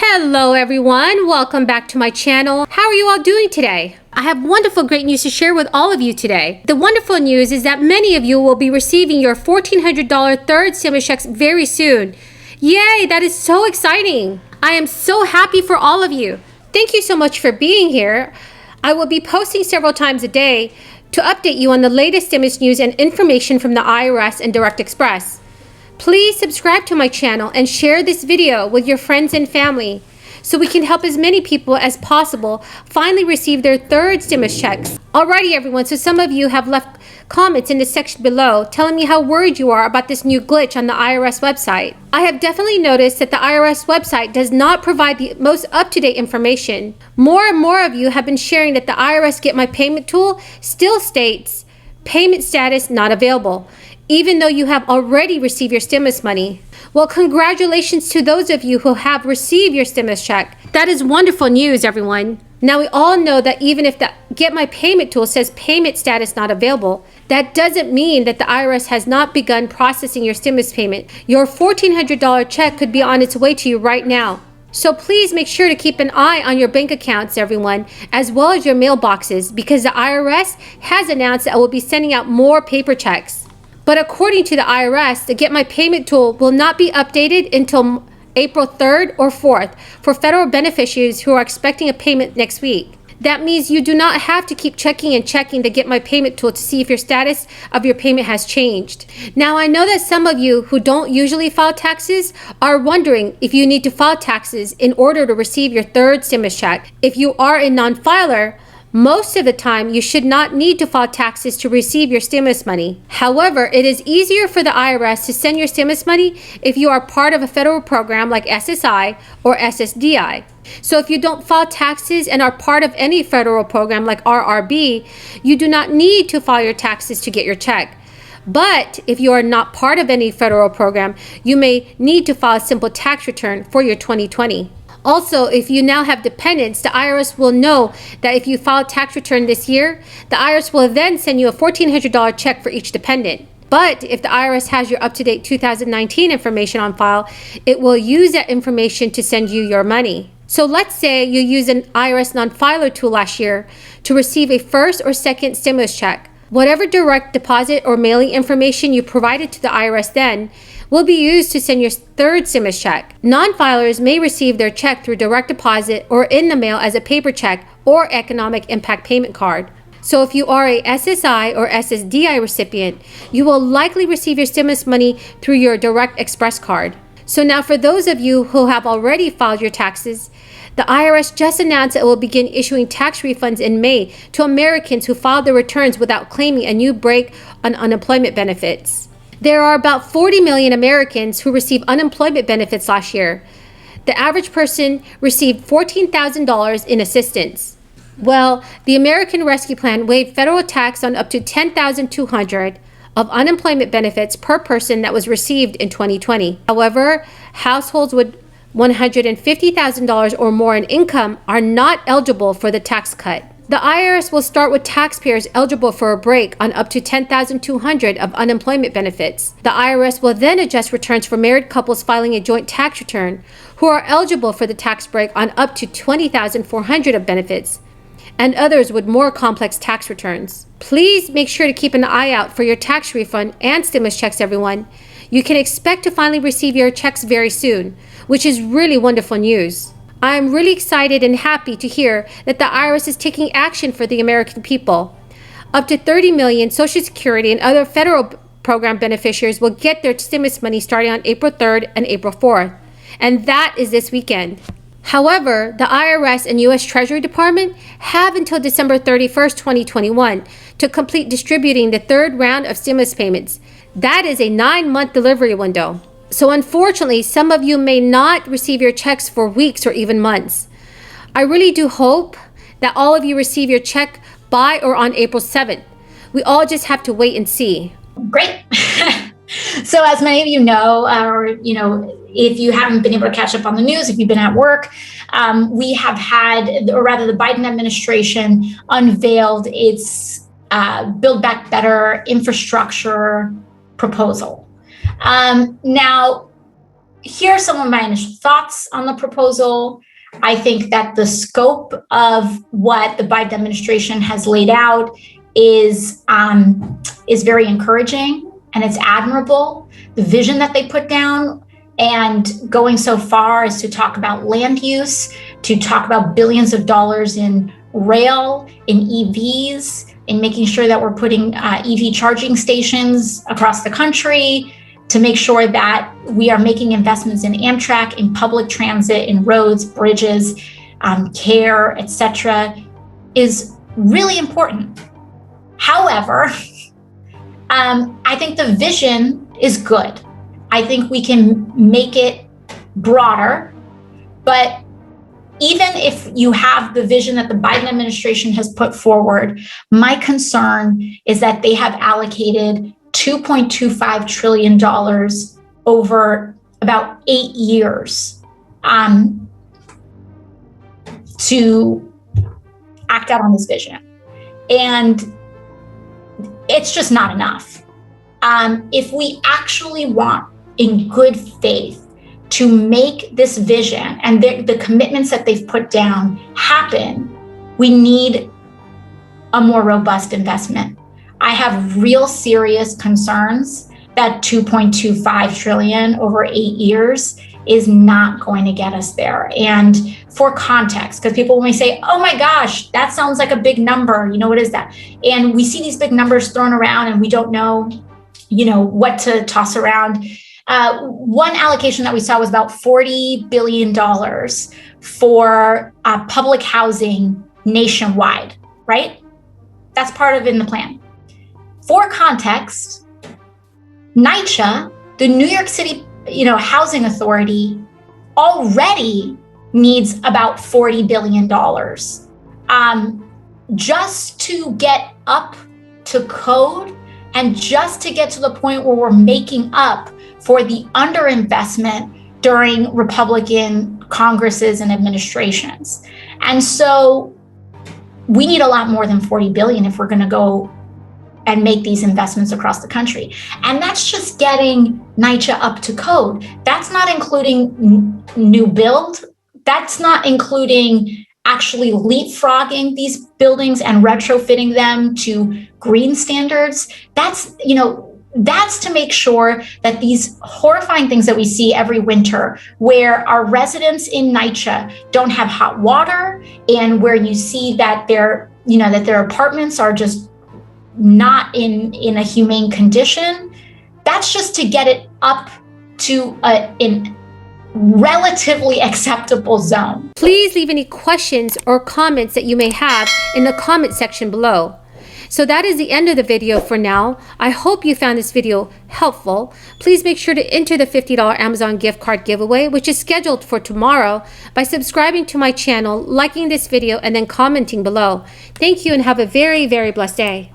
Hello everyone, welcome back to my channel. How are you all doing today? I have wonderful great news to share with all of you today. The wonderful news is that many of you will be receiving your $1,400 third stimulus checks very soon. Yay, that is so exciting. I am so happy for all of you. Thank you so much for being here. I will be posting several times a day to update you on the latest stimulus news and information from the IRS and Direct Express. Please subscribe to my channel and share this video with your friends and family so we can help as many people as possible finally receive their third stimulus checks. Alrighty everyone, so some of you have left comments in the section below telling me how worried you are about this new glitch on the IRS website. I have definitely noticed that the IRS website does not provide the most up-to-date information. More and more of you have been sharing that the IRS Get My Payment tool still states payment status not available, even though you have already received your stimulus money. Well, congratulations to those of you who have received your stimulus check. That is wonderful news, everyone. Now, we all know that even if the Get My Payment tool says payment status not available, that doesn't mean that the IRS has not begun processing your stimulus payment. Your $1,400 check could be on its way to you right now. So please make sure to keep an eye on your bank accounts, everyone, as well as your mailboxes, because the IRS has announced that it will be sending out more paper checks. But according to the IRS, the Get My Payment tool will not be updated until April 3rd or 4th for federal beneficiaries who are expecting a payment next week. That means you do not have to keep checking the Get My Payment tool to see if your status of your payment has changed. Now, I know that some of you who don't usually file taxes are wondering if you need to file taxes in order to receive your third stimulus check. If you are a non-filer, most of the time, you should not need to file taxes to receive your stimulus money. However, it is easier for the IRS to send your stimulus money if you are part of a federal program like SSI or Ssdi. So if you don't file taxes and are part of any federal program like RRB, you do not need to file your taxes to get your check. But if you are not part of any federal program, you may need to file a simple tax return for your 2020. Also, if you now have dependents, the IRS will know that if you file a tax return this year, the IRS will then send you a $1,400 check for each dependent. But if the IRS has your up-to-date 2019 information on file, it will use that information to send you your money. So let's say you used an IRS non-filer tool last year to receive a first or second stimulus check. Whatever direct deposit or mailing information you provided to the IRS then will be used to send your third stimulus check. Non-filers may receive their check through direct deposit or in the mail as a paper check or economic impact payment card. So if you are a SSI or Ssdi recipient, you will likely receive your stimulus money through your Direct Express card. So now for those of you who have already filed your taxes, the IRS just announced it will begin issuing tax refunds in May to Americans who filed their returns without claiming a new break on unemployment benefits. There are about 40 million Americans who received unemployment benefits last year. The average person received $14,000 in assistance. Well, the American Rescue Plan waived federal tax on up to $10,200 of unemployment benefits per person that was received in 2020. However, households with $150,000 or more in income are not eligible for the tax cut. The IRS will start with taxpayers eligible for a break on up to $10,200 of unemployment benefits. The IRS will then adjust returns for married couples filing a joint tax return who are eligible for the tax break on up to $20,400 of benefits, and others with more complex tax returns. Please make sure to keep an eye out for your tax refund and stimulus checks, everyone. You can expect to finally receive your checks very soon, which is really wonderful news. I am really excited and happy to hear that the IRS is taking action for the American people. Up to 30 million Social Security and other federal program beneficiaries will get their stimulus money starting on April 3rd and April 4th. And that is this weekend. However, the IRS and U.S. Treasury Department have until December 31st, 2021 to complete distributing the third round of stimulus payments. That is a 9-month delivery window. So unfortunately, some of you may not receive your checks for weeks or even months. I really do hope that all of you receive your check by or on April 7th. We all just have to wait and see. Great. So as many of you know, if you haven't been able to catch up on the news, if you've been at work, we have had, or rather the Biden administration unveiled its Build Back Better infrastructure proposal. Now, here are some of my initial thoughts on the proposal. I think that the scope of what the Biden administration has laid out is very encouraging, and it's admirable. The vision that they put down, and going so far as to talk about land use, to talk about billions of dollars in rail, in EVs, in making sure that we're putting EV charging stations across the country, to make sure that we are making investments in Amtrak, in public transit, in roads, bridges, care, etc., is really important. However, I think the vision is good. I think we can make it broader, but even if you have the vision that the Biden administration has put forward, my concern is that they have allocated $2.25 trillion over about 8 years to act out on this vision. And it's just not enough. If we actually want, in good faith, to make this vision and the commitments that they've put down happen, we need a more robust investment. I have real serious concerns that $2.25 trillion over 8 years is not going to get us there. And for context, because people may say, oh my gosh, that sounds like a big number. What is that? And we see these big numbers thrown around and we don't know, what to toss around. One allocation that we saw was about $40 billion for public housing nationwide, right? That's part of it in the plan. For context, NYCHA, the New York City, Housing Authority, already needs about $40 billion just to get up to code and just to get to the point where we're making up for the underinvestment during Republican Congresses and administrations. And so we need a lot more than 40 billion if we're going to go and make these investments across the country. And that's just getting NYCHA up to code. That's not including new build. That's not including actually leapfrogging these buildings and retrofitting them to green standards. That's to make sure that these horrifying things that we see every winter, where our residents in NYCHA don't have hot water, and where you see that their apartments are just not in a humane condition, that's just to get it up to in relatively acceptable zone. Please leave any questions or comments that you may have in the comment section below. So that is the end of the video for now. I hope you found this video helpful. Please make sure to enter the $50 Amazon gift card giveaway, which is scheduled for tomorrow, by subscribing to my channel, liking this video, and then commenting below. Thank you and have a very, very blessed day.